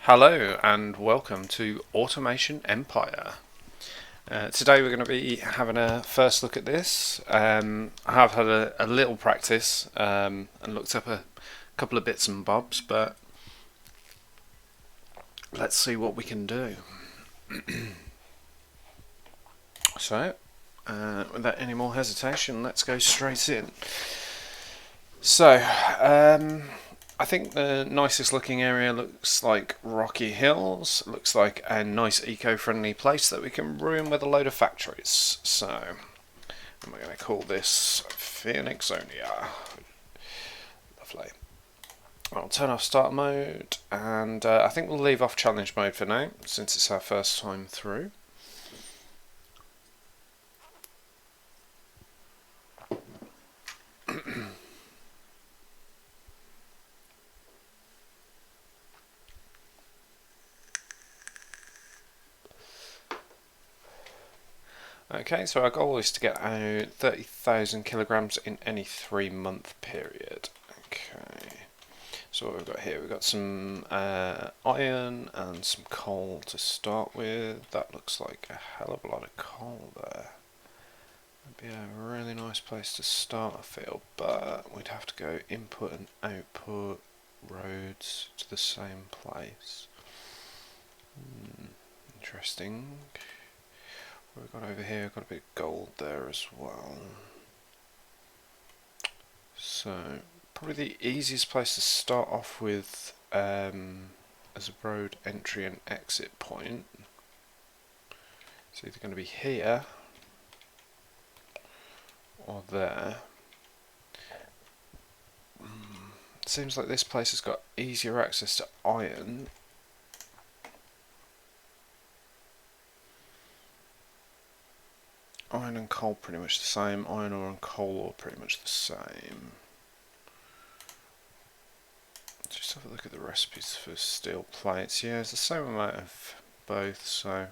Hello and welcome to Automation Empire. Today we're going to be having a first look at this. I have had a little practice and looked up a couple of bits and bobs, but let's see what we can do. So, without any more hesitation, let's go straight in. So, I think the nicest looking area looks like Rocky Hills. Looks like a nice eco-friendly place that we can ruin with a load of factories. So, I'm going to call this Phoenixonia. Lovely. I'll turn off start mode, and I think we'll leave off challenge mode for now, since it's our first time through. Okay, so our goal is to get out 30,000 kilograms in any 3-month period. Okay, so what we've got here, we've got some iron and some coal to start with. That looks like a hell of a lot of coal there. That'd be a really nice place to start, I feel, but we'd have to go input and output roads to the same place. Interesting. What we've got over here, we've got a bit of gold there as well. So, probably the easiest place to start off with as a road entry and exit point. It's either going to be here or there. Seems like this place has got easier access to iron. Iron and coal pretty much the same. Iron ore and coal ore pretty much the same. Just have a look at the recipes for steel plates. Yeah, it's the same amount of both, so I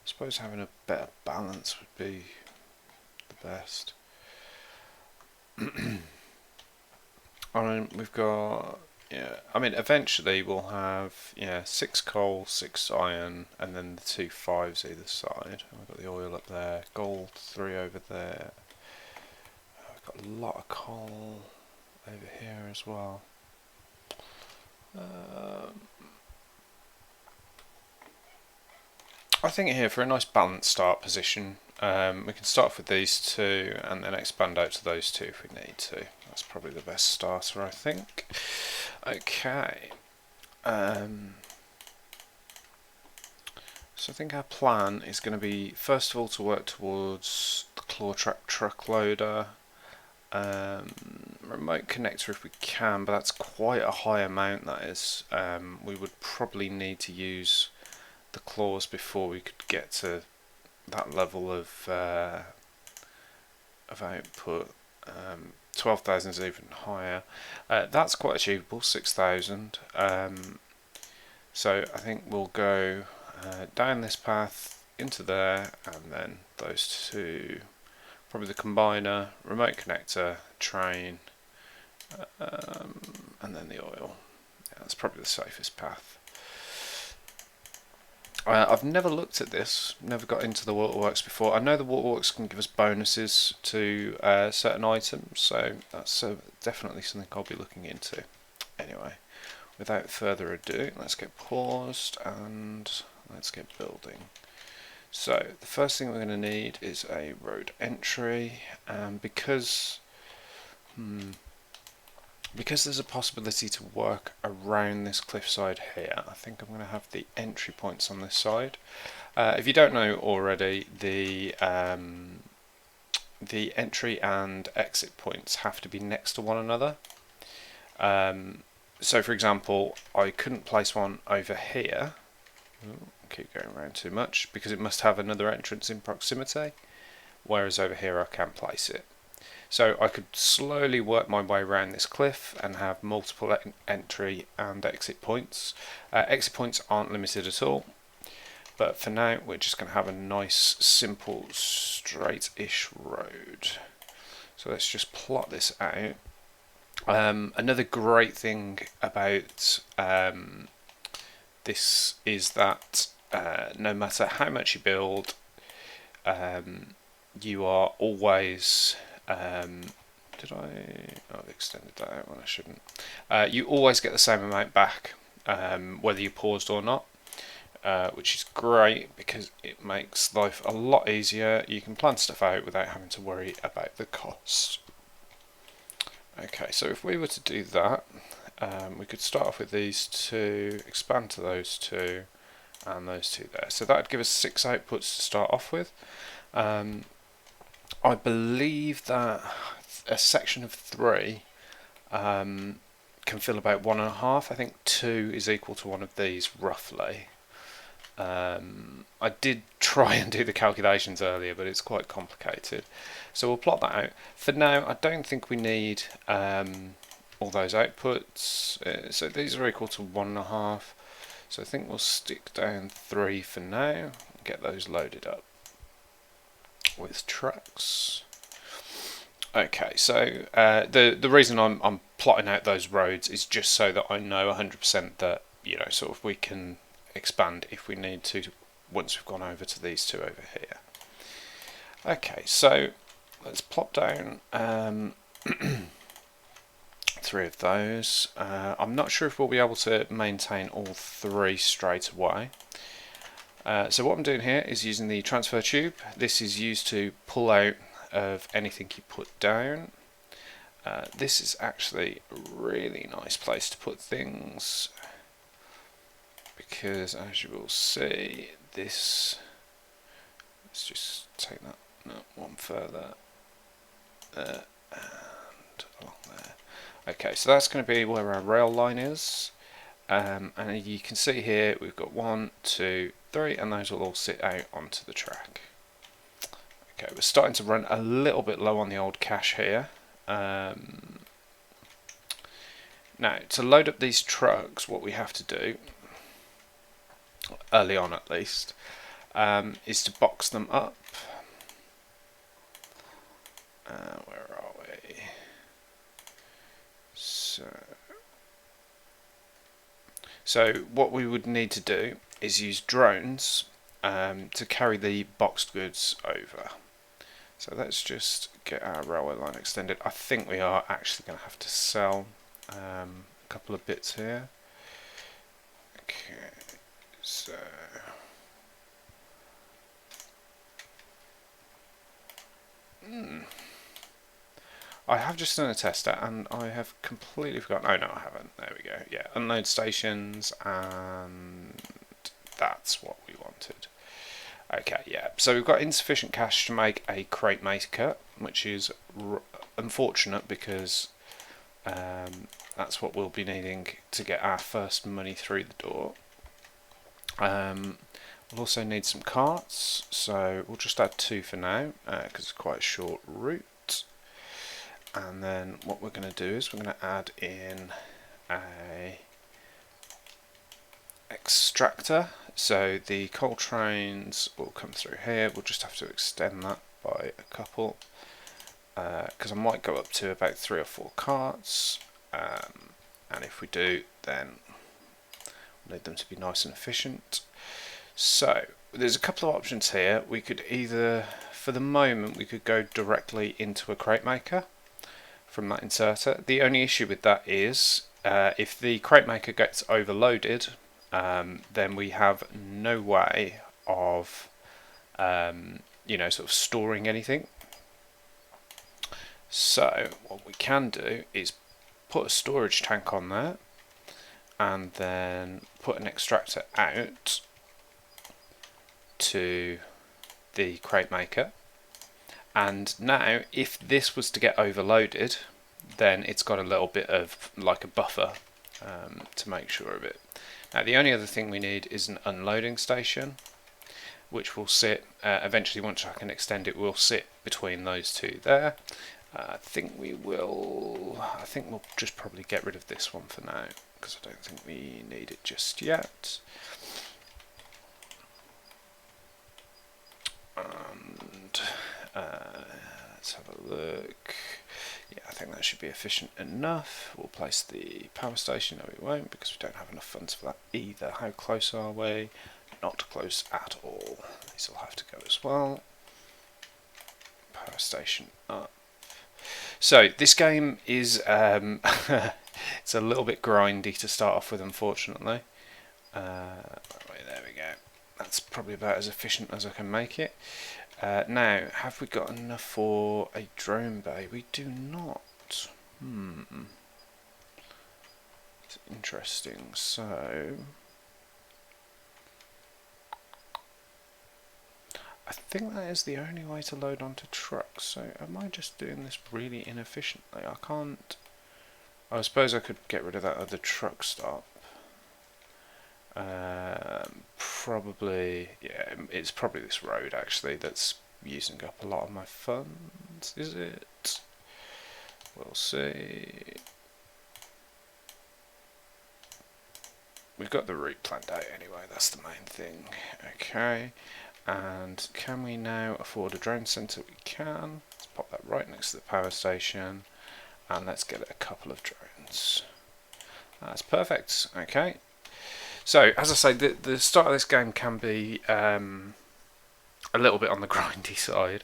suppose having a better balance would be the best. We've got, I mean, eventually we'll have, 6 coal, 6 iron, and then the 2 5s either side. We've got the oil up there, gold 3 over there. We've got a lot of coal over here as well. I think here for a nice balanced start position, we can start off with these 2 and then expand out to those 2 if we need to. That's probably the best starter, I think. Okay. So I think our plan is going to be, first of all, to work towards the Clawtrap truck loader. Remote connector if we can, but that's quite a high amount, that is. We would probably need to use the claws before we could get to that level of output. 12,000 is even higher. That's quite achievable, 6,000. So I think we'll go down this path into there, and then those 2, probably the combiner, remote connector, train, and then the oil. Yeah, that's probably the safest path. I've never looked at this, never got into the waterworks before. I know the waterworks can give us bonuses to certain items, so that's definitely something I'll be looking into. Anyway, without further ado, let's get paused and let's get building. So the first thing we're going to need is a road entry, and because there's a possibility to work around this cliffside here, I think I'm going to have the entry points on this side. If you don't know already, the entry and exit points have to be next to one another. So for example, I couldn't place one over here. Keep going around too much, because it must have another entrance in proximity, whereas over here I can place it. So I could slowly work my way around this cliff and have multiple entry and exit points. Exit points aren't limited at all, but for now we're just going to have a nice, simple, straight-ish road. So let's just plot this out. Another great thing about this is that no matter how much you build, you are always did I? Oh, I've extended that out when I shouldn't. You always get the same amount back, whether you paused or not, which is great because it makes life a lot easier. You can plan stuff out without having to worry about the cost. Okay, so if we were to do that, we could start off with these two, expand to those two, and those two there. So that would give us 6 outputs to start off with. I believe that a section of 3 can fill about 1.5. I think 2 is equal to one of these roughly. I did try and do the calculations earlier, but it's quite complicated. So we'll plot that out. For now, I don't think we need all those outputs. So these are equal to 1.5. So I think we'll stick down 3 for now and get those loaded up with trucks. Okay, so the reason I'm plotting out those roads is just so that I know 100% that, you know, sort of we can expand if we need to once we've gone over to these two over here. Okay, so let's plop down 3 of those. I'm not sure if we'll be able to maintain all 3 straight away. So what I'm doing here is using the transfer tube. This is used to pull out of anything you put down. This is actually a really nice place to put things because, as you will see, this, let's just take that one further and along there. Okay, so that's going to be where our rail line is, and you can see here we've got 1, 2, 3, and those will all sit out onto the track. Okay, we're starting to run a little bit low on the old cache here. Now, to load up these trucks, what we have to do, early on at least, is to box them up. Where are we? So what we would need to do is use drones to carry the boxed goods over. So let's just get our railway line extended. I think we are actually going to have to sell a couple of bits here. Okay, so I have just done a tester and I have completely forgotten. Oh no, I haven't. There we go. Yeah, unload stations, and that's what we wanted. Okay, yeah, so we've got insufficient cash to make a crate maker, which is unfortunate because that's what we'll be needing to get our first money through the door. We'll also need some carts, so we'll just add 2 for now because it's quite a short route. And then what we're going to do is we're going to add in a extractor. So the coal trains will come through here. We'll just have to extend that by a couple because I might go up to about 3 or 4 carts, and if we do, then we'll need them to be nice and efficient. So there's a couple of options here. We could either, for the moment, we could go directly into a crate maker from that inserter. The only issue with that is if the crate maker gets overloaded, then we have no way of sort of storing anything. So what we can do is put a storage tank on there and then put an extractor out to the crate maker, and now if this was to get overloaded, then it's got a little bit of like a buffer to make sure of it. Now the only other thing we need is an unloading station, which will sit eventually, once I can extend it, will sit between those two there. I think we'll just probably get rid of this one for now because I don't think we need it just yet. And let's have a look. Yeah, I think that should be efficient enough. We'll place the power station. No, we won't, because we don't have enough funds for that either. How close are we? Not close at all. These will have to go as well. Power station up. So this game is it's a little bit grindy to start off with, unfortunately. There we go. That's probably about as efficient as I can make it. Now, have we got enough for a drone bay? We do not. It's interesting. So I think that is the only way to load onto trucks. So am I just doing this really inefficiently? I can't. I suppose I could get rid of that other truck stop. Probably, yeah, it's probably this road actually that's using up a lot of my funds, is it? We'll see. We've got the route planned out anyway, that's the main thing. Okay, and can we now afford a drone centre? We can. Let's pop that right next to the power station, and let's get a couple of drones. That's perfect. Okay. So, as I say, the start of this game can be a little bit on the grindy side.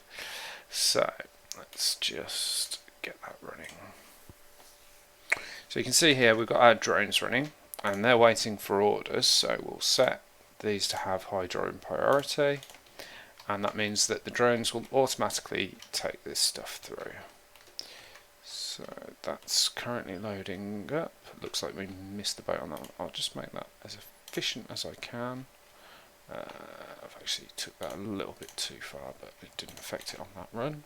So, let's just get that running. So you can see here we've got our drones running, and they're waiting for orders. So we'll set these to have high drone priority, and that means that the drones will automatically take this stuff through. So that's currently loading up. It looks like we missed the boat on that one. I'll just make that as efficient as I can. I've actually took that a little bit too far, but it didn't affect it on that run.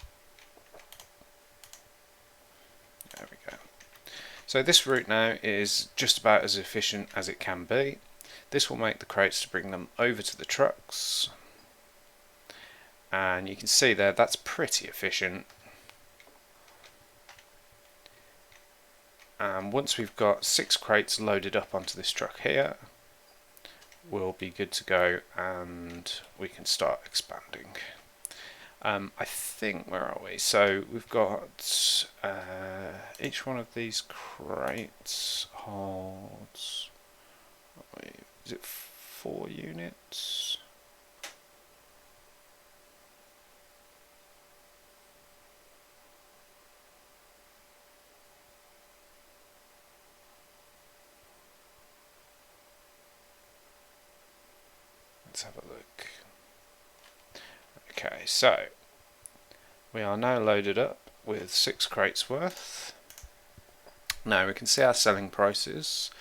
There we go. So this route now is just about as efficient as it can be. This will make the crates to bring them over to the trucks. And you can see there, that's pretty efficient. And once we've got 6 crates loaded up onto this truck here, we'll be good to go and we can start expanding. I think, where are we? So we've got each one of these crates holds, is it 4 units? Let's have a look. Okay, so we are now loaded up with 6 crates worth. Now we can see our selling prices.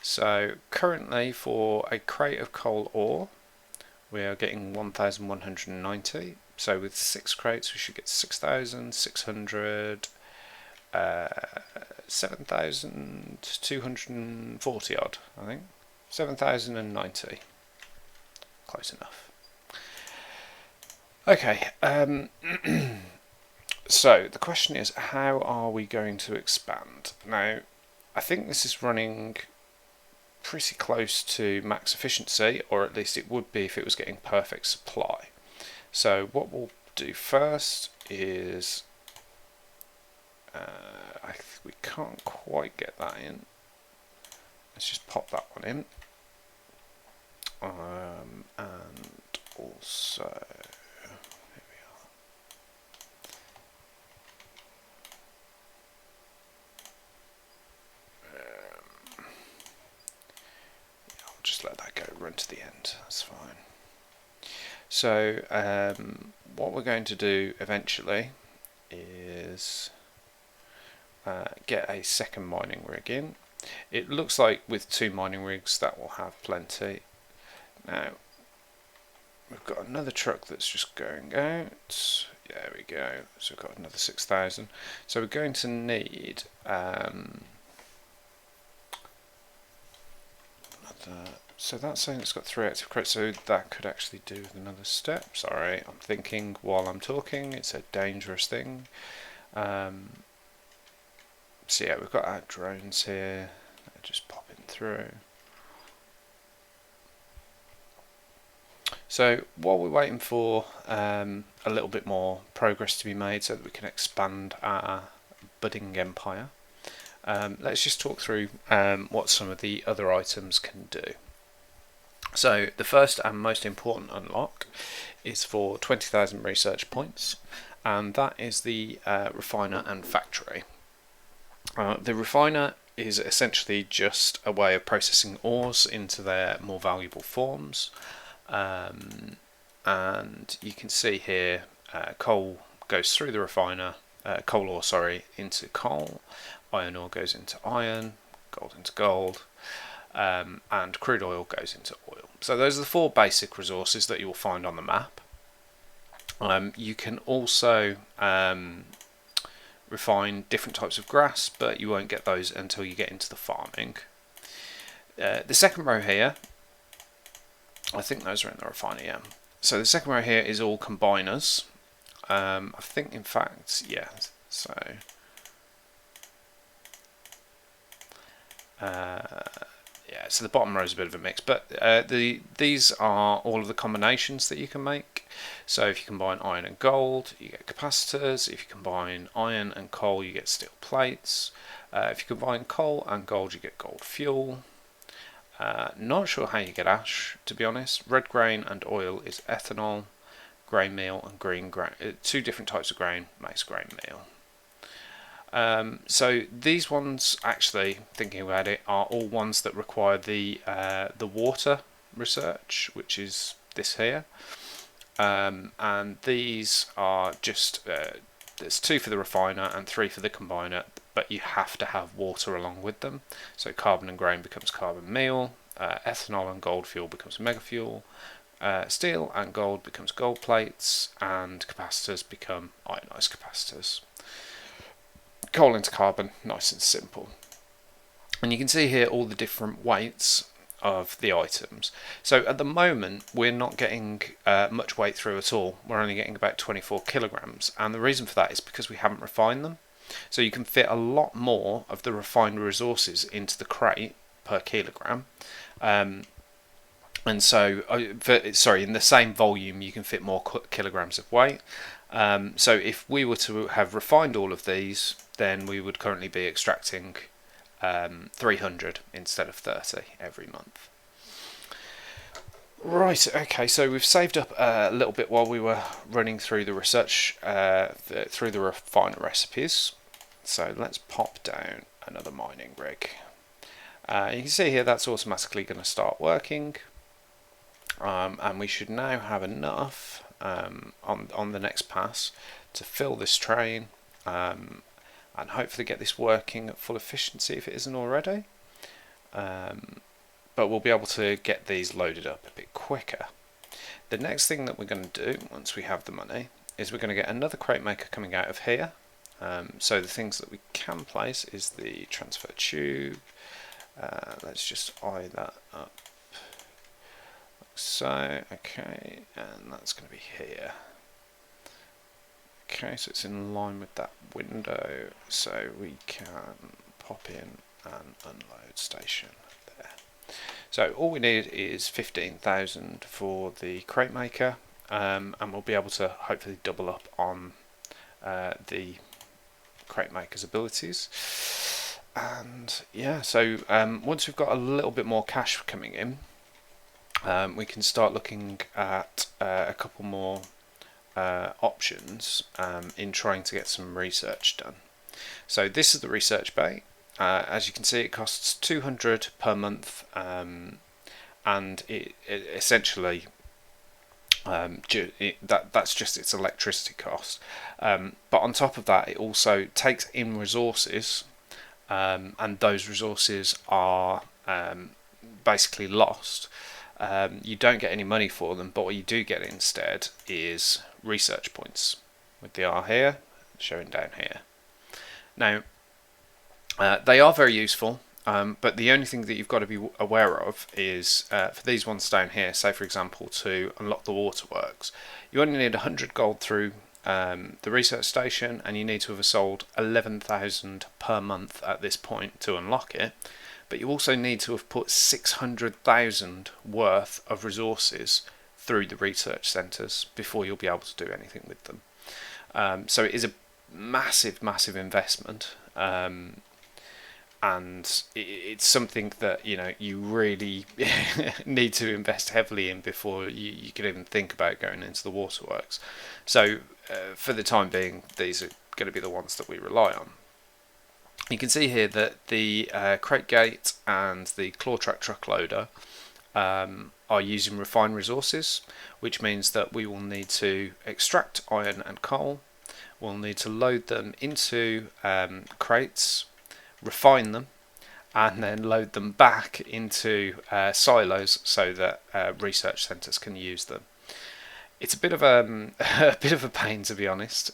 So currently for a crate of coal ore we are getting 1,190. So with 6 crates we should get 6,600, 7,240 odd, I think. 7,090. Close enough. Okay, so the question is, how are we going to expand? Now, I think this is running pretty close to max efficiency, or at least it would be if it was getting perfect supply. So what we'll do first is, we can't quite get that in. Let's just pop that one in. And also, here we are. I'll just let that go, run to the end, that's fine. So what we're going to do eventually is get a second mining rig in. It looks like with 2 mining rigs that will have plenty. Now we've got another truck that's just going out. There we go. So we've got another 6,000. So we're going to need another. So that's saying it's got 3 active crates. So that could actually do with another step. Sorry, I'm thinking while I'm talking. It's a dangerous thing. So yeah, we've got our drones here. They're just popping through. So while we're waiting for a little bit more progress to be made so that we can expand our budding empire. Let's just talk through what some of the other items can do. So the first and most important unlock is for 20,000 research points, and that is the refiner and factory. The refiner is essentially just a way of processing ores into their more valuable forms, and you can see here coal goes through the refiner, coal ore into coal, iron ore goes into iron, gold into gold, and crude oil goes into oil. So those are the four basic resources that you will find on the map. You can also refine different types of grass, but you won't get those until you get into the farming. The second row here, I think those are in the refiner, yeah. So the second row here is all combiners. I think, in fact, yeah. So yeah, so the bottom row is a bit of a mix, but these are all of the combinations that you can make. So if you combine iron and gold, you get capacitors. If you combine iron and coal, you get steel plates. If you combine coal and gold, you get gold fuel. Not sure how you get ash, to be honest. Red grain and oil is ethanol. Grain meal and green grain, two different types of grain makes grain meal. So these ones, actually, thinking about it, are all ones that require the water research, which is this here. And these are just, there's 2 for the refiner and 3 for the combiner, but you have to have water along with them. So carbon and grain becomes carbon meal, ethanol and gold fuel becomes mega fuel, steel and gold becomes gold plates, and capacitors become ionized capacitors. Coal into carbon, nice and simple. And you can see here all the different weights of the items. So at the moment we're not getting much weight through at all. We're only getting about 24 kilograms, and the reason for that is because we haven't refined them. So you can fit a lot more of the refined resources into the crate per kilogram, and so in the same volume you can fit more kilograms of weight. So if we were to have refined all of these, then we would currently be extracting 300 instead of 30 every month. Right, okay, so we've saved up a little bit while we were running through the research, through the refiner recipes. So let's pop down another mining rig. You can see here that's automatically going to start working, and we should now have enough on the next pass to fill this train, and hopefully get this working at full efficiency if it isn't already. But we'll be able to get these loaded up a bit quicker. The next thing that we're going to do once we have the money is we're going to get another crate maker coming out of here. So the things that we can place is the transfer tube. Let's just eye that up. So, okay, and that's going to be here. Okay, so it's in line with that window, so we can pop in an unload station there. So all we need is 15,000 for the crate maker, and we'll be able to hopefully double up on the crate maker's abilities. And yeah, so once we've got a little bit more cash coming in, we can start looking at a couple more options in trying to get some research done. So this is the research bay. As you can see, it costs 200 per month, and it essentially that's just its electricity cost. But on top of that, it also takes in resources, and those resources are basically lost. You don't get any money for them, but what you do get instead is research points, with the R here showing down here. Now they are very useful, but the only thing that you've got to be aware of is for these ones down here, say for example to unlock the waterworks, you only need 100 gold through the research station, and you need to have sold 11,000 per month at this point to unlock it. But you also need to have put 600,000 worth of resources through the research centres before you'll be able to do anything with them. So it is a massive investment, and it's something that you really need to invest heavily in before you can even think about going into the waterworks. So for the time being, these are going to be the ones that we rely on. You can see here that the crate gate and the Clawtrack truck loader are using refined resources, which means that we will need to extract iron and coal. We'll need to load them into crates, refine them, and then load them back into silos so that research centres can use them. It's a bit of a bit of a pain, to be honest,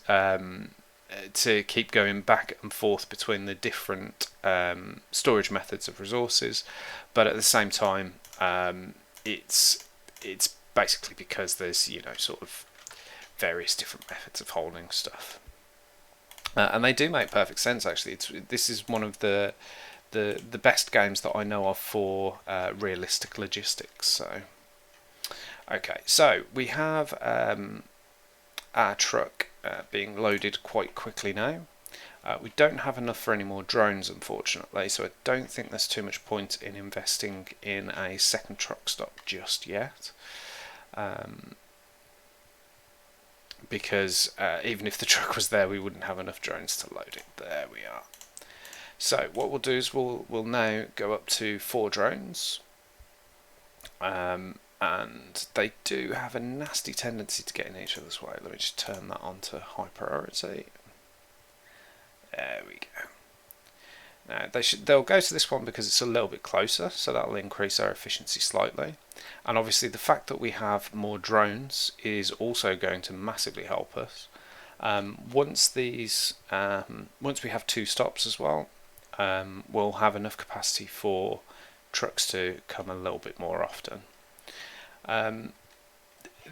to keep going back and forth between the different storage methods of resources, but at the same time, it's basically because there's sort of various different methods of holding stuff, and they do make perfect sense. Actually, this is one of the best games that I know of for realistic logistics. So, okay, so we have our truck being loaded quite quickly now. We don't have enough for any more drones, unfortunately, so I don't think there's too much point in investing in a second truck stop just yet. Because even if the truck was there, we wouldn't have enough drones to load it. There we are. So what we'll do is we'll now go up to 4 drones. And they do have a nasty tendency to get in each other's way. Let me just turn that on to high priority. There we go. Now they'll go to this one because it's a little bit closer, so that'll increase our efficiency slightly. And obviously the fact that we have more drones is also going to massively help us. Once we have 2 stops as well, we'll have enough capacity for trucks to come a little bit more often.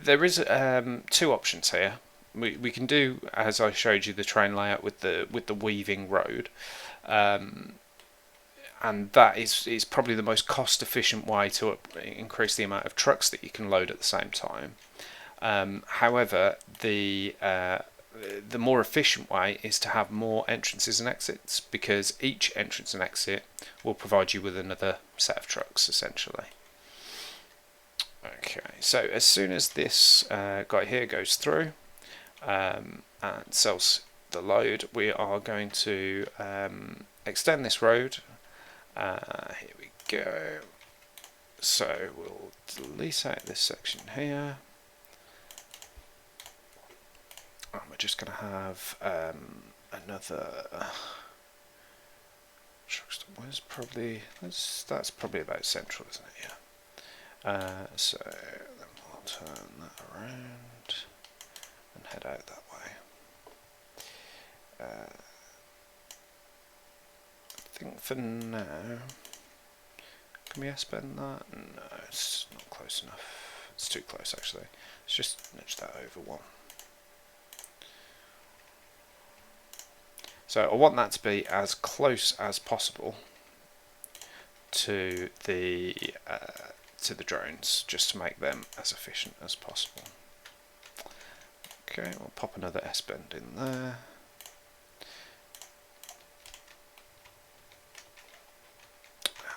There is 2 options here. We can do, as I showed you, the train layout with the weaving road, and that is probably the most cost efficient way to increase the amount of trucks that you can load at the same time. However, the more efficient way is to have more entrances and exits, because each entrance and exit will provide you with another set of trucks essentially. Okay, so as soon as this guy here goes through and sells the load, we are going to extend this road. Here we go. So we'll delete out this section here. And we're just going to have another truck stop. That's probably about central, isn't it? Yeah. So then we'll turn that around and head out that way. I think for now, can we S-bend that? No, it's not close enough. It's too close actually. Let's just nudge that over 1. So I want that to be as close as possible to the drones, just to make them as efficient as possible. Okay, we'll pop another S-bend in there.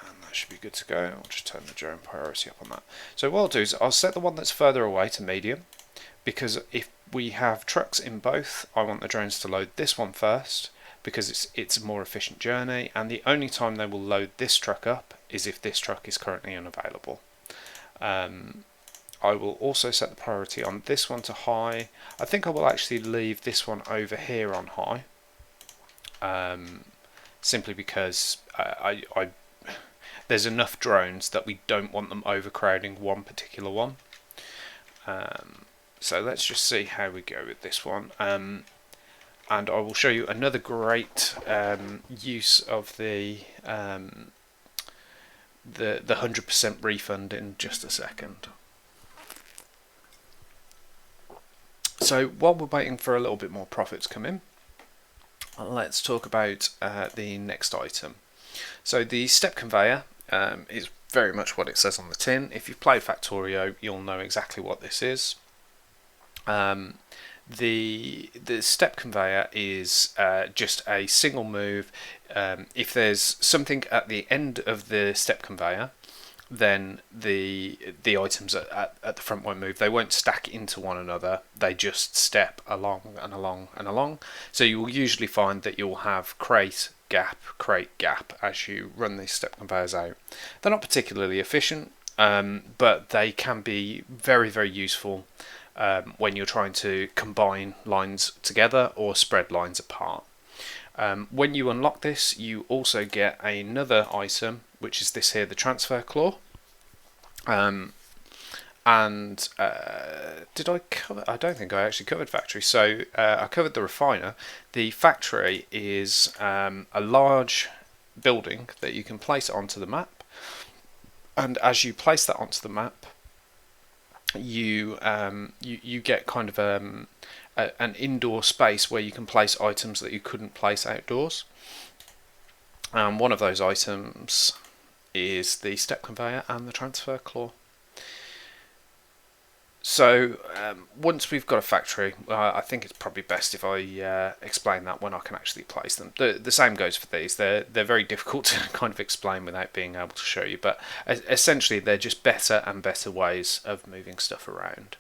And that should be good to go. I'll just turn the drone priority up on that. So what I'll do is I'll set the one that's further away to medium, because if we have trucks in both, I want the drones to load this one first, because it's a more efficient journey, and the only time they will load this truck up is if this truck is currently unavailable. I will also set the priority on this one to high. I think I will actually leave this one over here on high, simply because there's enough drones that we don't want them overcrowding one particular one. So let's just see how we go with this one. And I will show you another great use of the 100% refund in just a second. So while we're waiting for a little bit more profit to come in, let's talk about the next item. So the step conveyor is very much what it says on the tin. If you've played Factorio, you'll know exactly what this is. The step conveyor is just a single move. If there's something at the end of the step conveyor, then the items at the front won't move. They won't stack into one another. They just step along and along and along. So you will usually find that you'll have crate, gap as you run these step conveyors out. They're not particularly efficient, but they can be very, very useful when you're trying to combine lines together or spread lines apart. When you unlock this, you also get another item, which is this here, the transfer claw. Did I cover? I don't think I actually covered factory. So I covered the refiner. The factory is a large building that you can place onto the map, and as you place that onto the map, you get kind of an indoor space where you can place items that you couldn't place outdoors. One of those items is the step conveyor and the transfer claw. So once we've got a factory, I think it's probably best if I explain that when I can actually place them. The same goes for these. They're very difficult to kind of explain without being able to show you, but essentially they're just better and better ways of moving stuff around.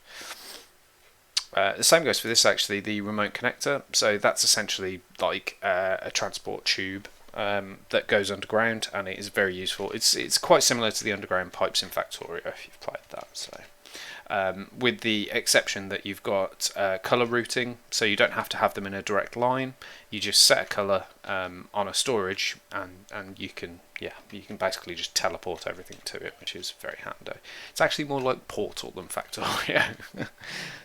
The same goes for this, actually, the remote connector. So that's essentially like a transport tube that goes underground, and it is very useful. It's quite similar to the underground pipes in Factorio if you've played that. So with the exception that you've got color routing, so you don't have to have them in a direct line. You just set a color on a storage, and you can basically just teleport everything to it, which is very handy. It's actually more like Portal than Factorio.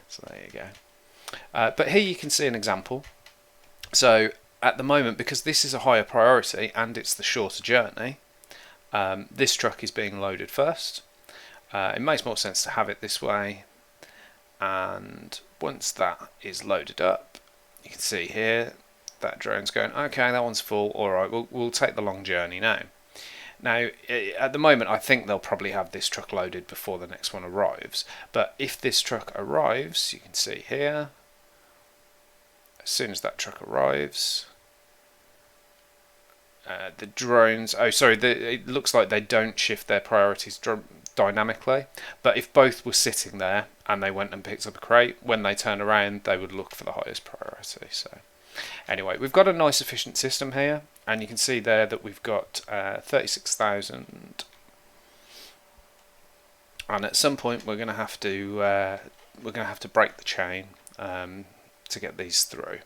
So there you go. But here you can see an example. So at the moment, because this is a higher priority and it's the shorter journey, this truck is being loaded first. It makes more sense to have it this way, and once that is loaded up, you can see here that drone's going, okay, that one's full, alright, we'll take the long journey now. Now, at the moment, I think they'll probably have this truck loaded before the next one arrives, but if this truck arrives, you can see here, as soon as that truck arrives, the drones, it looks like they don't shift their priorities dynamically, but if both were sitting there and they went and picked up a crate, when they turn around they would look for the highest priority. So anyway, we've got a nice efficient system here, and you can see there that we've got 36,000, and at some point we're going to have to break the chain to get these through.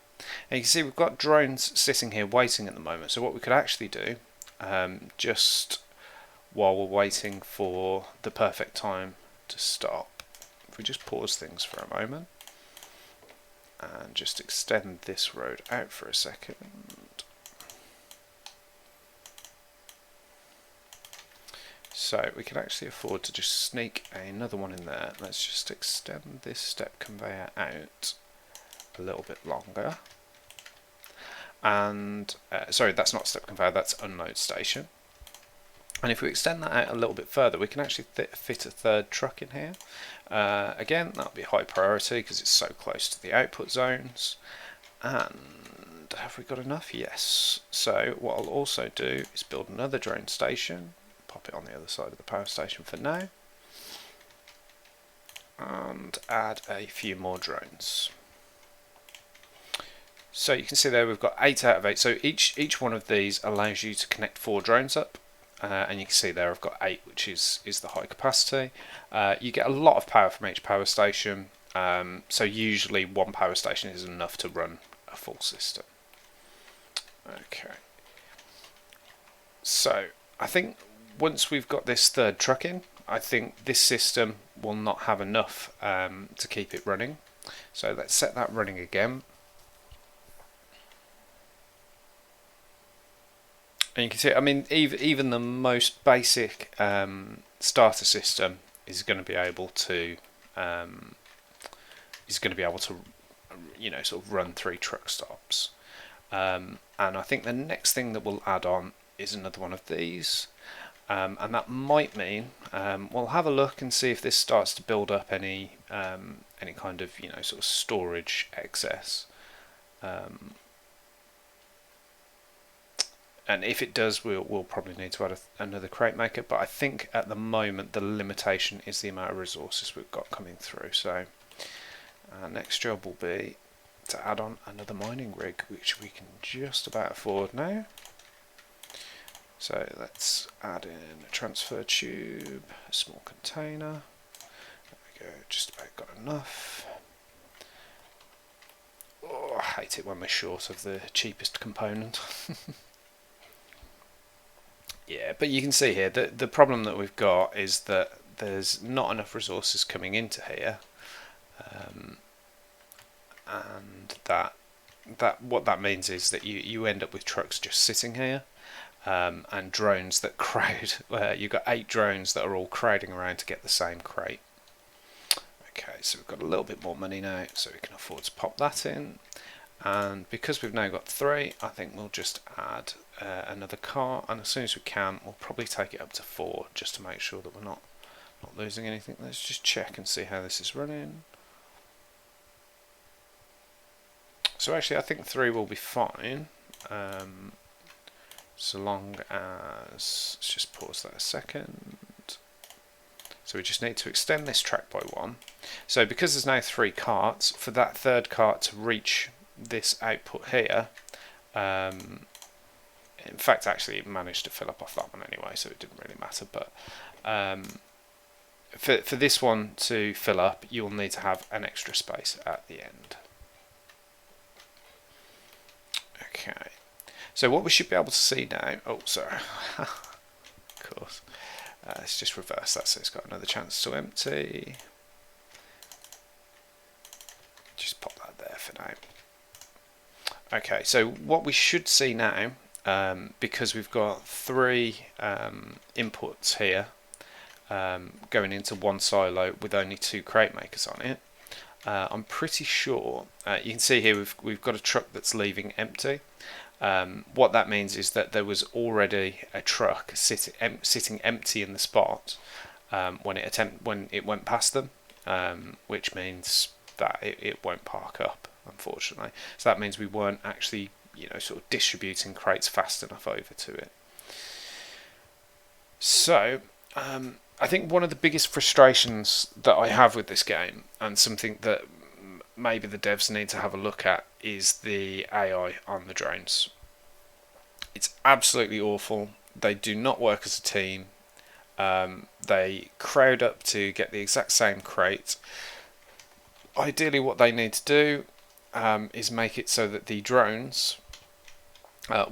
And you can see we've got drones sitting here waiting at the moment, so what we could actually do, just while we're waiting for the perfect time to stop, if we just pause things for a moment and just extend this road out for a second. So we can actually afford to just sneak another one in there. Let's just extend this step conveyor out a little bit longer. And sorry, that's not step conveyor, that's unload station. And if we extend that out a little bit further, we can actually fit a third truck in here. Again, that'll be high priority because it's so close to the output zones. And have we got enough? Yes. So what I'll also do is build another drone station, pop it on the other side of the power station for now, and add a few more drones. So you can see there we've got 8 out of 8. So each one of these allows you to connect 4 drones up. And you can see there I've got 8, which is the high capacity. You get a lot of power from each power station, so usually one power station is enough to run a full system. Okay, so I think once we've got this third truck in, I think this system will not have enough to keep it running. So let's set that running again. And you can see, I mean, even the most basic starter system is going to be able to, sort of run 3 truck stops. And I think the next thing that we'll add on is another one of these, and that might mean we'll have a look and see if this starts to build up any any kind of sort of storage excess. And if it does, we'll probably need to add another crate maker. But I think at the moment the limitation is the amount of resources we've got coming through. So our next job will be to add on another mining rig, which we can just about afford now. So let's add in a transfer tube, a small container. There we go, just about got enough. Oh, I hate it when we're short of the cheapest component. Yeah, but you can see here that the problem that we've got is that there's not enough resources coming into here, and that what that means is that you end up with trucks just sitting here, and drones that crowd. You've got 8 drones that are all crowding around to get the same crate. Okay, so we've got a little bit more money now, so we can afford to pop that in. And because we've now got 3, I think we'll just add another car, and as soon as we can, we'll probably take it up to 4 just to make sure that we're not losing anything. Let's just check and see how this is running. So actually I think 3 will be fine, so long as, let's just pause that a second. So we just need to extend this track by 1. So because there's now 3 carts, for that 3rd cart to reach this output here, in fact actually it managed to fill up off that one anyway, so it didn't really matter, but for this one to fill up, you'll need to have an extra space at the end. Okay, so what we should be able to see now, oh sorry, of course, let's just reverse that so it's got another chance to empty. Just pop that there for now. Okay, so what we should see now, because we've got 3 inputs here going into one silo with only 2 crate makers on it, I'm pretty sure you can see here we've got a truck that's leaving empty. What that means is that there was already a truck sitting empty in the spot when it went past them, which means that it won't park up, unfortunately. So that means we weren't actually sort of distributing crates fast enough over to it. So I think one of the biggest frustrations that I have with this game, and something that maybe the devs need to have a look at, is the AI on the drones. It's absolutely awful. They do not work as a team. They crowd up to get the exact same crate. Ideally what they need to do is make it so that the drones,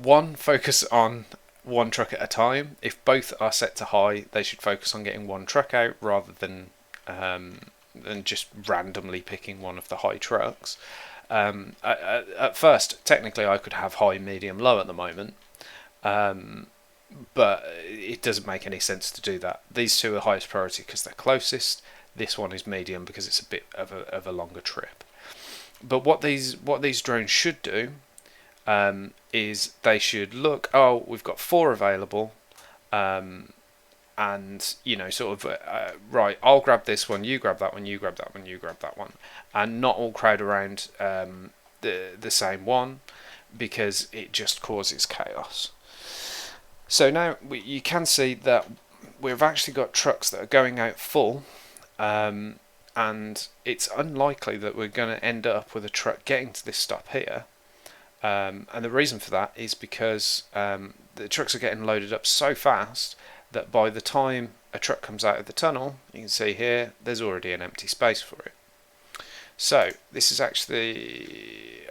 one, focus on one truck at a time. If both are set to high, they should focus on getting one truck out rather than just randomly picking one of the high trucks. At first, technically I could have high, medium, low at the moment, but it doesn't make any sense to do that. These 2 are highest priority because they're closest. This one is medium because it's a bit of a longer trip. But what these drones should do is they should look, oh, we've got 4 available, and sort of right, I'll grab this one, you grab that one, you grab that one, you grab that one, and not all crowd around the same one, because it just causes chaos. So now you can see that we've actually got trucks that are going out full, and it's unlikely that we're going to end up with a truck getting to this stop here, and the reason for that is because the trucks are getting loaded up so fast that by the time a truck comes out of the tunnel, you can see here there's already an empty space for it. So this is actually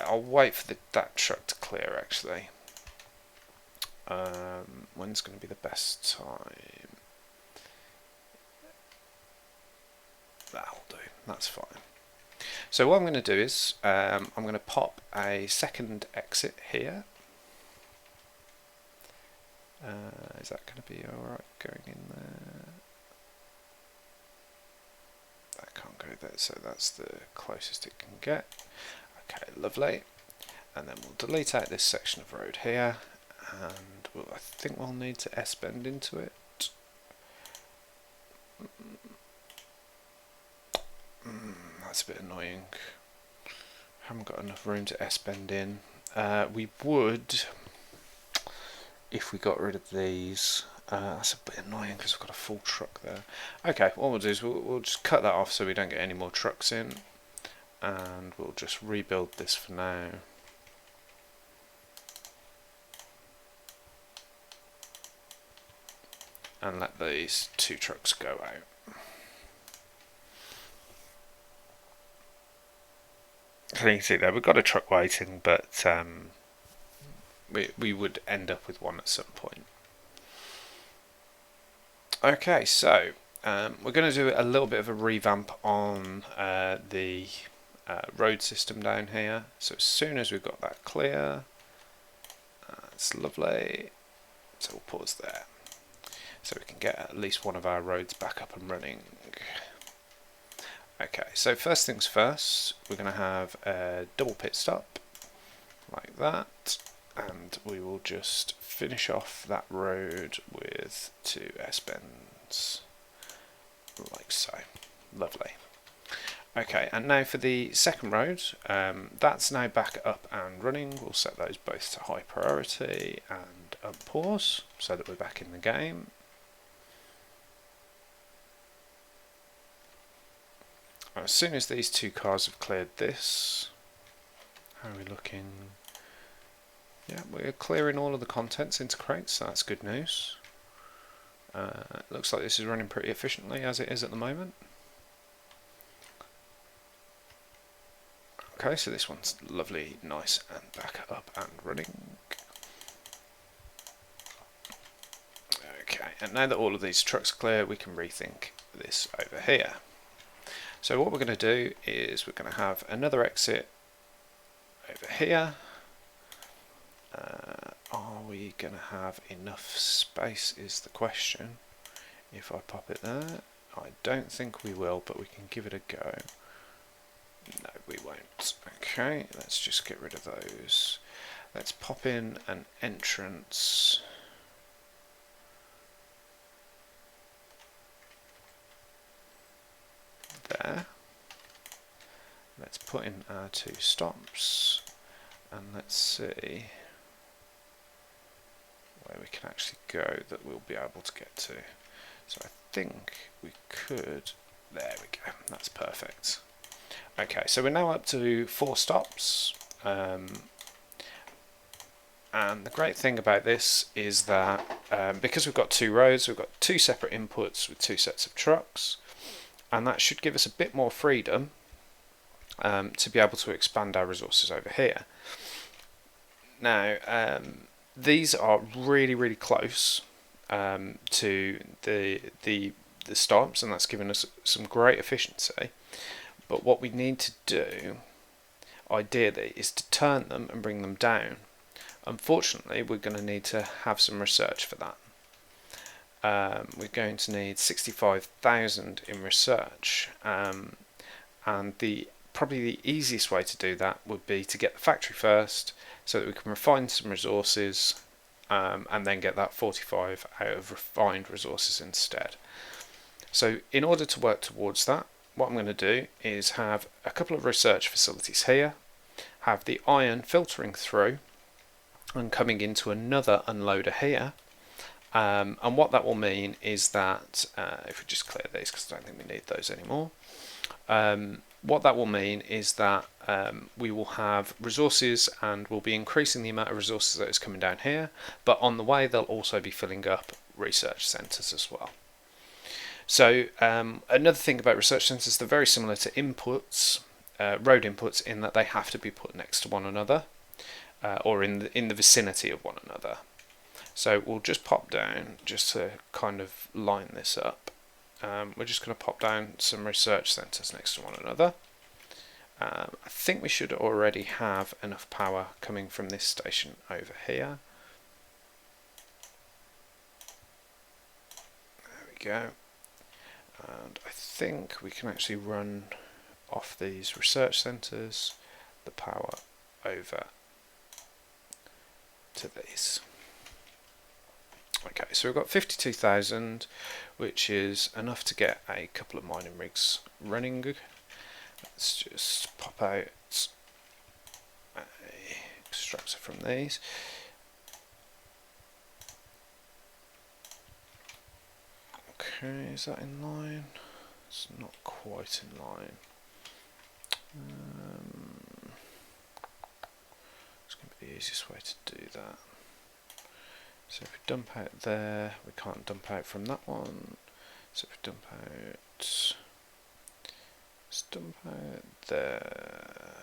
I'll wait for that truck to clear actually. When's going to be the best time? That'll do, that's fine. So what I'm going to do is I'm going to pop a second exit here. Is that going to be alright going in there? That can't go there, so that's the closest it can get. Okay, lovely. And then we'll delete out this section of road here, and I think we'll need to S-bend into it. that's a bit annoying. Haven't got enough room to S-bend in. We would, if we got rid of these. That's a bit annoying because we've got a full truck there. Okay, what we'll do is we'll just cut that off so we don't get any more trucks in, and we'll just rebuild this for now. And let these 2 trucks go out. So you can see there we've got a truck waiting, but we would end up with one at some point. Okay, so we're going to do a little bit of a revamp on the road system down here. So as soon as we've got that clear, it's lovely. So we'll pause there, so we can get at least one of our roads back up and running. Okay, so first things first, we're going to have a double pit stop, like that, and we will just finish off that road with 2 S-bends, like so. Lovely. Okay, and now for the second road, that's now back up and running. We'll set those both to high priority and unpause so that we're back in the game. As soon as these 2 cars have cleared this, how are we looking? Yeah, we're clearing all of the contents into crates, so that's good news. Looks like this is running pretty efficiently as it is at the moment. Okay, so this one's lovely, nice, and back up and running. Okay, and now that all of these trucks are clear, we can rethink this over here. So what we're going to do is we're going to have another exit over here. Are we going to have enough space is the question. If I pop it there, I don't think we will, but we can give it a go. No, we won't. Okay, let's just get rid of those. Let's pop in an entrance. There. Let's put in our 2 stops, and let's see where we can actually go that we'll be able to get to. So I think we could, there we go, that's perfect. Okay, so we're now up to 4 stops, and the great thing about this is that because we've got 2 roads, we've got 2 separate inputs with 2 sets of trucks, and that should give us a bit more freedom to be able to expand our resources over here. Now, these are really close to the stops, and that's given us some great efficiency. But what we need to do, ideally, is to turn them and bring them down. Unfortunately, we're going to need to have some research for that. We're going to need 65,000 in research, and probably the easiest way to do that would be to get the factory first, so that we can refine some resources, and then get that 45 out of refined resources instead. So in order to work towards that, what I'm going to do is have a couple of research facilities here, have the iron filtering through and coming into another unloader here, and what that will mean is that, if we just clear these because I don't think we need those anymore, what that will mean is that we will have resources, and we'll be increasing the amount of resources that is coming down here, but on the way they'll also be filling up research centres as well. So another thing about research centres, they're very similar to inputs, road inputs, in that they have to be put next to one another, or in the vicinity of one another. So we'll just pop down, just to kind of line this up. We're just going to pop down some research centres next to one another. I think we should already have enough power coming from this station over here. There we go. And I think we can actually run off these research centres the power over to these. Okay, so we've got 52,000, which is enough to get a couple of mining rigs running. Let's just pop out a extractor from these. Okay, is that in line? It's not quite in line. It's going to be the easiest way to do that. So if we dump out there, we can't dump out from that one. So if we dump out, let's dump out there.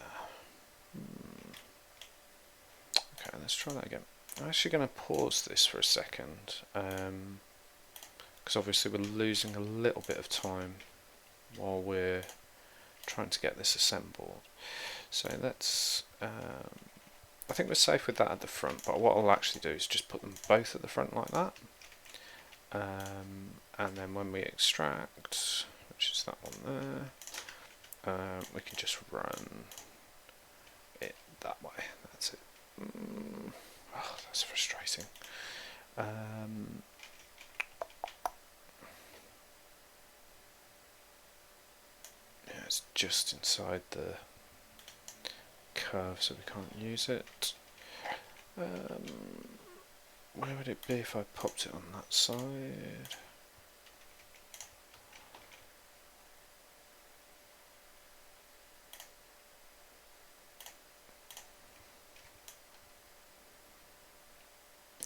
Okay, let's try that again. I'm actually going to pause this for a second, because obviously we're losing a little bit of time while we're trying to get this assembled. So let's, I think we're safe with that at the front, but what I'll actually do is just put them both at the front like that. And then when we extract, which is that one there, we can just run it that way. That's it. Oh, that's frustrating. Yeah, it's just inside the curve, so we can't use it. Where would it be if I popped it on that side?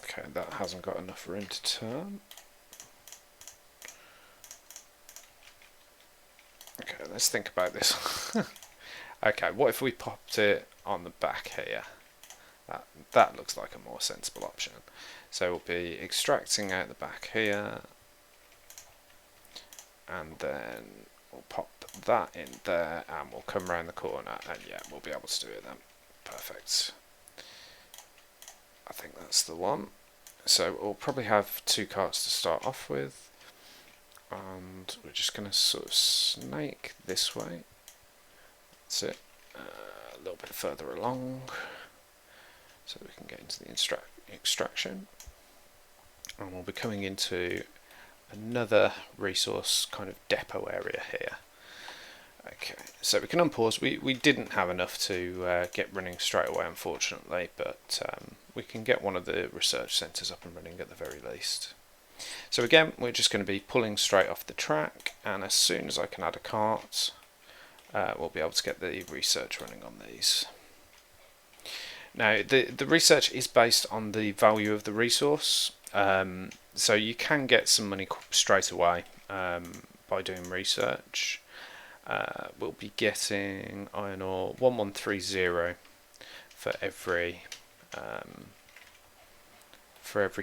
Okay, that hasn't got enough room to turn. Okay, let's think about this. Okay, what if we popped it on the back here? That looks like a more sensible option. So we'll be extracting out the back here, and then we'll pop that in there, and we'll come around the corner, and yeah, we'll be able to do it then. Perfect. I think that's the one. So we'll probably have 2 carts to start off with, and we're just going to sort of snake this way. That's it. A little bit further along, so we can get into the extraction, and we'll be coming into another resource kind of depot area here. Okay, so we can unpause. We didn't have enough to get running straight away, unfortunately, but we can get one of the research centres up and running at the very least. So again, we're just going to be pulling straight off the track, and as soon as I can add a cart, we'll be able to get the research running on these. Now, the research is based on the value of the resource, so you can get some money straight away by doing research. We'll be getting iron ore 1130 for every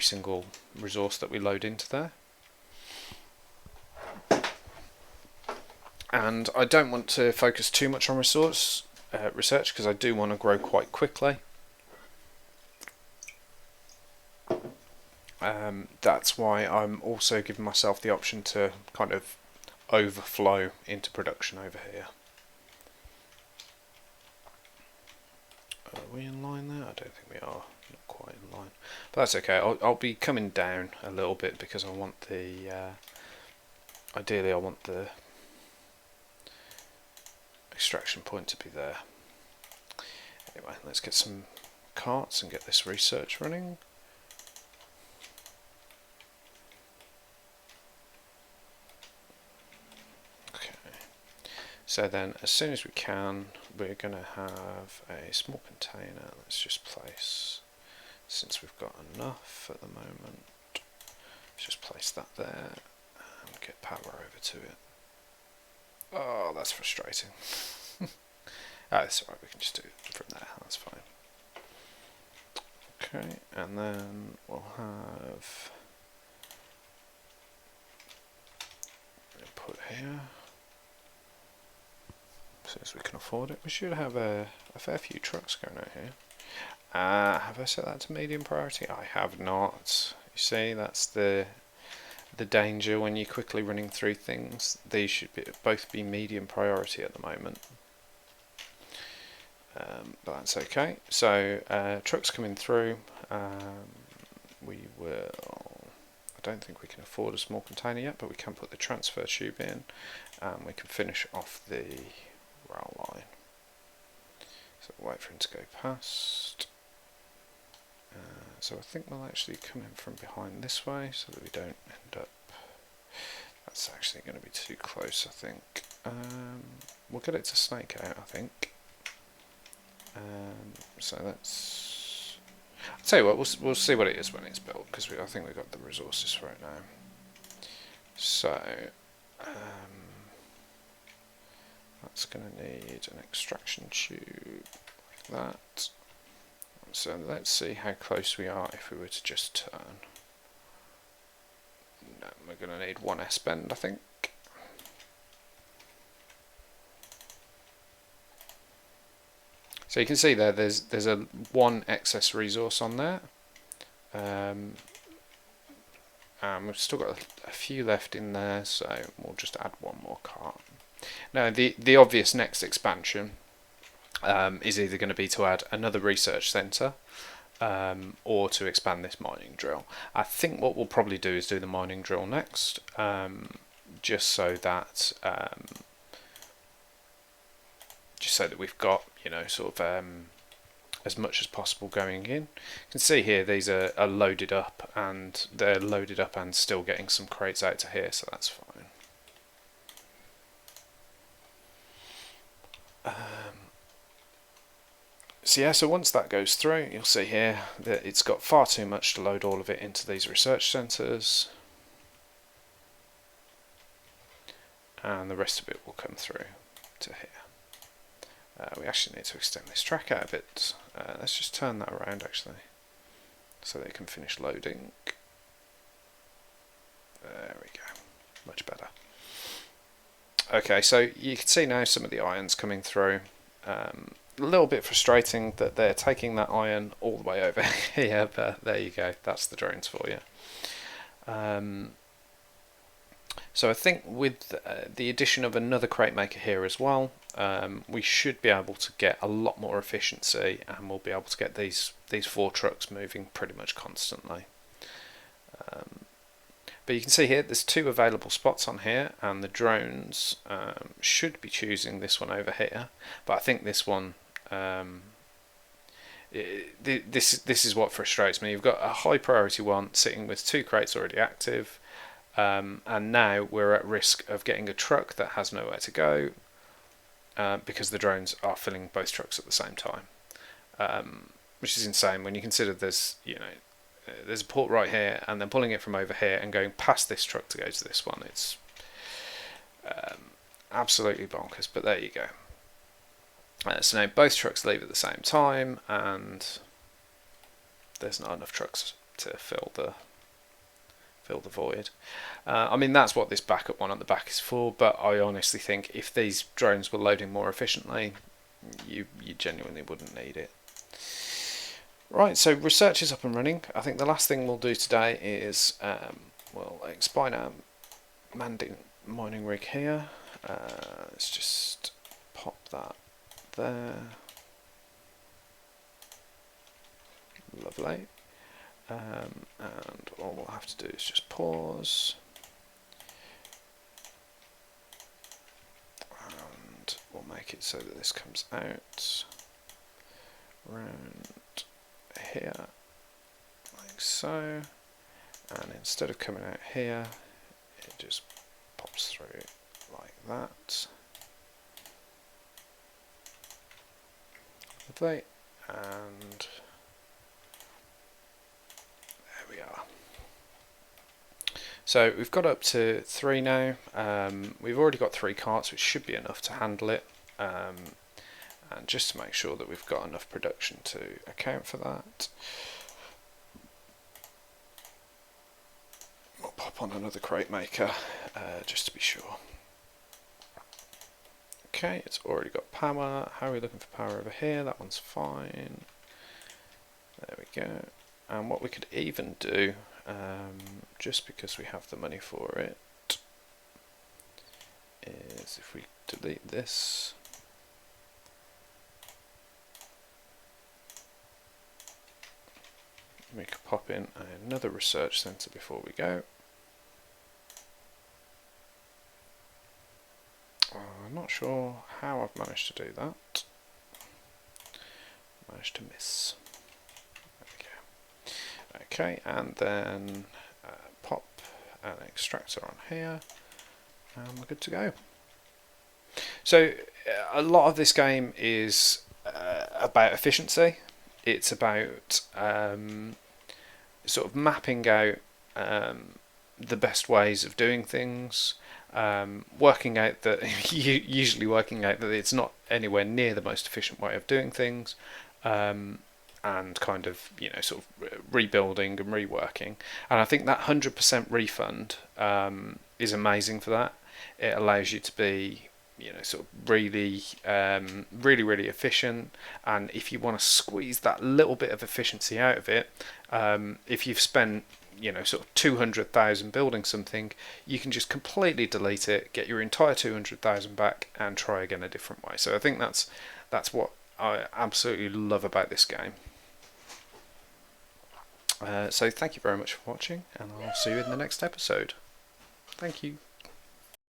single resource that we load into there. And I don't want to focus too much on resource research, because I do want to grow quite quickly. That's why I'm also giving myself the option to kind of overflow into production over here. Are we in line there? I don't think we are. Not quite in line, but that's okay. I'll be coming down a little bit because I want the ideally I want the extraction point to be there. Anyway, let's get some carts and get this research running. So then, as soon as we can, we're going to have a small container. Let's just place, since we've got enough at the moment, let's just place that there and get power over to it. Oh, that's frustrating. Oh, that's alright, we can just do it from there, that's fine. Okay, and then we'll have input here. As soon as we can afford it. We should have a fair few trucks going out here. Have I set that to medium priority? I have not. You see, that's the danger when you're quickly running through things. These should both be medium priority at the moment. But that's okay. So trucks coming through. We will. I don't think we can afford a small container yet, but we can put the transfer tube in, and we can finish off the rail line. So we'll wait for him to go past. So I think we'll actually come in from behind this way so that we don't end up... That's actually going to be too close, I think. We'll get it to snake out, I think. So that's... I'll tell you what, we'll see what it is when it's built, because I think we've got the resources for it now. So, that's going to need an extraction tube like that. So let's see how close we are if we were to just turn. No, we're going to need one S-bend, I think. So you can see there, there's a one excess resource on there. And we've still got a few left in there, so we'll just add one more cart. Now the obvious next expansion is either going to be to add another research centre or to expand this mining drill. I think what we'll probably do is do the mining drill next, just so that we've got, you know, sort of as much as possible going in. You can see here these are loaded up, and they're loaded up and still getting some crates out to here, so that's fine. So yeah, so once that goes through, you'll see here that it's got far too much to load all of it into these research centres, and the rest of it will come through to here. We actually need to extend this track out a bit. Let's just turn that around actually, so they can finish loading. There we go, much better. Okay, so you can see now some of the irons coming through. A little bit frustrating that they're taking that iron all the way over here, but there you go, that's the drones for you. So I think with the addition of another crate maker here as well, we should be able to get a lot more efficiency, and we'll be able to get these 4 trucks moving pretty much constantly. But you can see here there's 2 available spots on here, and the drones should be choosing this one over here, but I think this one, this is what frustrates me. You've got a high priority one sitting with 2 crates already active, and now we're at risk of getting a truck that has nowhere to go, because the drones are filling both trucks at the same time, which is insane when you consider there's, you know, there's a port right here, and then pulling it from over here and going past this truck to go to this one. It's absolutely bonkers, but there you go. So now both trucks leave at the same time, and there's not enough trucks to fill the void. I mean, that's what this backup one at the back is for, but I honestly think if these drones were loading more efficiently, you genuinely wouldn't need it. Right, so research is up and running. I think the last thing we'll do today is we'll expand our mining rig here. Let's just pop that there. Lovely. And all we'll have to do is just pause, and we'll make it so that this comes out around here like so, and instead of coming out here, it just pops through like that. Lovely. And there we are. So we've got up to 3 now. We've already got 3 carts, which should be enough to handle it, and just to make sure that we've got enough production to account for that, we'll pop on another crate maker just to be sure. Okay, it's already got power. How are we looking for power over here? That one's fine. There we go. And what we could even do, just because we have the money for it, is if we delete this, we could pop in another research centre before we go. I'm not sure how I've managed to do that. Managed to miss. Okay, and then pop an extractor on here, and we're good to go. So a lot of this game is about efficiency. It's about sort of mapping out the best ways of doing things, working out that usually working out that it's not anywhere near the most efficient way of doing things, and kind of sort of rebuilding and reworking. And I think that 100% refund is amazing for that. It allows you to be sort of really really efficient, and if you want to squeeze that little bit of efficiency out of it, if you've spent sort of 200,000 building something, you can just completely delete it, get your entire 200,000 back, and try again a different way. So I think that's what I absolutely love about this game. So thank you very much for watching, and I'll see you in the next episode. Thank you.